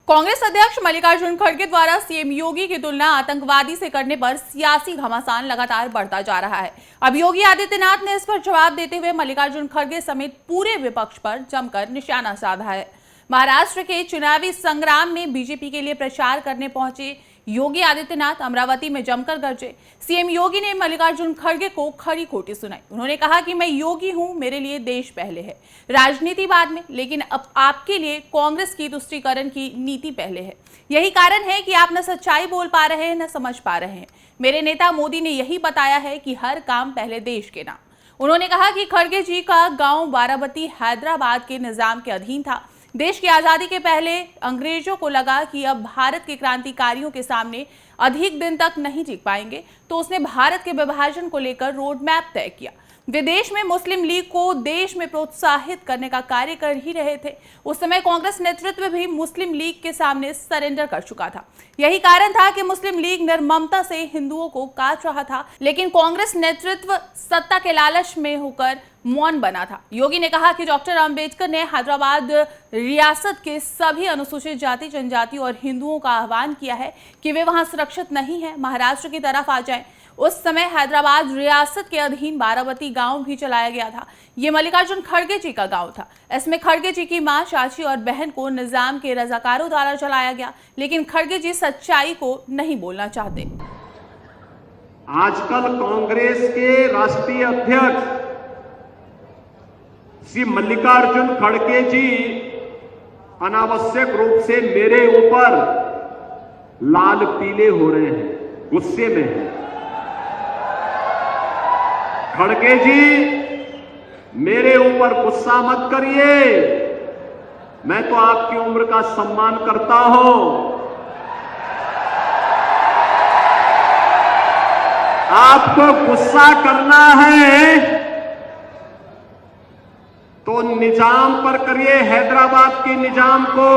कांग्रेस अध्यक्ष मल्लिकार्जुन खड़गे द्वारा सीएम योगी की तुलना आतंकवादी से करने पर सियासी घमासान लगातार बढ़ता जा रहा है। अब योगी आदित्यनाथ ने इस पर जवाब देते हुए मल्लिकार्जुन खड़गे समेत पूरे विपक्ष पर जमकर निशाना साधा है। महाराष्ट्र के चुनावी संग्राम में बीजेपी के लिए प्रचार करने पहुंचे योगी आदित्यनाथ अमरावती में जमकर गरजे। सीएम योगी ने मल्लिकार्जुन खड़गे को खरी खोटी सुनाई। उन्होंने कहा कि मैं योगी हूं, मेरे लिए देश पहले है, राजनीति बाद में, लेकिन अब आपके लिए कांग्रेस की तुष्टीकरण की नीति पहले है। यही कारण है कि आप न सच्चाई बोल पा रहे हैं, न समझ पा रहे हैं। मेरे नेता मोदी ने यही बताया है कि हर काम पहले देश के नाम। उन्होंने कहा कि खड़गे जी का गांव बाराबती हैदराबाद के निजाम के अधीन था। देश की आजादी के पहले अंग्रेजों को लगा कि अब भारत के क्रांतिकारियों के सामने अधिक दिन तक नहीं टिक पाएंगे, तो उसने भारत के विभाजन को लेकर रोड मैप तय किया। विदेश में मुस्लिम लीग को देश में प्रोत्साहित करने का कार्य कर ही रहे थे। उस समय कांग्रेस नेतृत्व भी मुस्लिम लीग के सामने सरेंडर कर चुका था। यही कारण था कि मुस्लिम लीग निर्ममता से हिंदुओं को काट रहा था, लेकिन कांग्रेस नेतृत्व सत्ता के लालच में होकर मौन बना था। योगी ने कहा कि डॉक्टर अंबेडकर ने हैदराबाद रियासत के सभी अनुसूचित जाति, जनजाति और हिंदुओं का आह्वान किया है कि वे वहां सुरक्षित नहीं है, महाराष्ट्र की तरफ आ जाएं। उस समय हैदराबाद रियासत के अधीन बाराबती गांव भी चलाया गया था। ये मल्लिकार्जुन खड़गे जी का गांव था। इसमें खड़गे जी की मां, चाची और बहन को निजाम के रजाकारों द्वारा चलाया गया, लेकिन खड़गे जी सच्चाई को नहीं बोलना चाहते। आजकल कांग्रेस के राष्ट्रीय अध्यक्ष श्री मल्लिकार्जुन खड़गे जी अनावश्यक रूप से मेरे ऊपर लाल पीले हो रहे हैं, गुस्से में हैं। खड़गे जी, मेरे ऊपर गुस्सा मत करिए, मैं तो आपकी उम्र का सम्मान करता हूं। आपको गुस्सा करना है तो निजाम पर करिए, हैदराबाद के निजाम को।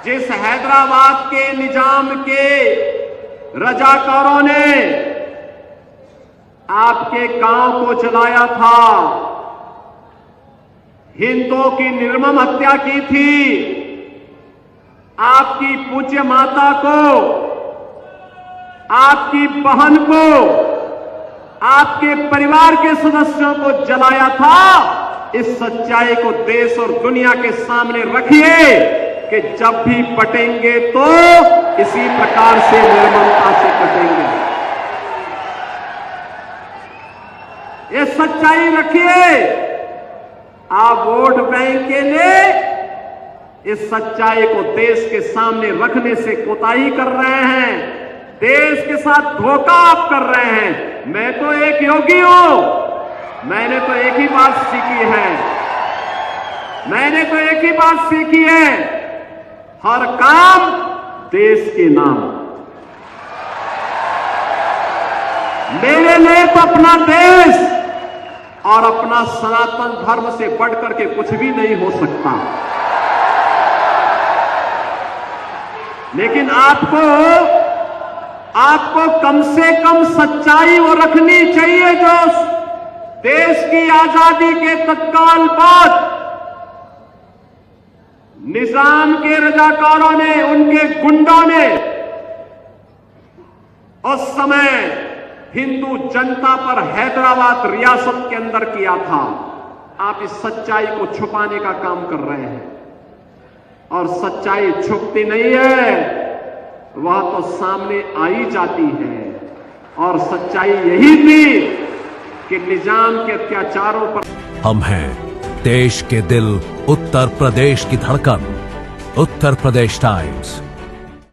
जिस हैदराबाद के निजाम के रजाकारों ने आपके गांव को जलाया था, हिंदुओं की निर्मम हत्या की थी, आपकी पूज्य माता को, आपकी बहन को, आपके परिवार के सदस्यों को जलाया था। इस सच्चाई को देश और दुनिया के सामने रखिए कि जब भी पटेंगे तो इसी प्रकार से निर्ममता से पटेंगे। ये सच्चाई रखिए। आप वोट बैंक के लिए इस सच्चाई को देश के सामने रखने से कोताही कर रहे हैं, देश के साथ धोखा आप कर रहे हैं। मैं तो एक योगी हूं, मैंने तो एक ही बात सीखी है, मैंने तो एक ही बात सीखी है, हर काम देश के नाम। मेरे लिए तो अपना देश और अपना सनातन धर्म से बढ़कर के कुछ भी नहीं हो सकता। लेकिन आपको कम से कम सच्चाई वो रखनी चाहिए जो देश की आजादी के तत्काल बाद निजाम के रजाकारों ने, उनके गुंडों ने उस समय हिंदू जनता पर हैदराबाद रियासत के अंदर किया था। आप इस सच्चाई को छुपाने का काम कर रहे हैं और सच्चाई छुपती नहीं है, वह तो सामने आ ही जाती है। और सच्चाई यही थी कि निजाम के अत्याचारों पर हम हैं देश के दिल, उत्तर प्रदेश की धड़कन, उत्तर प्रदेश टाइम्स।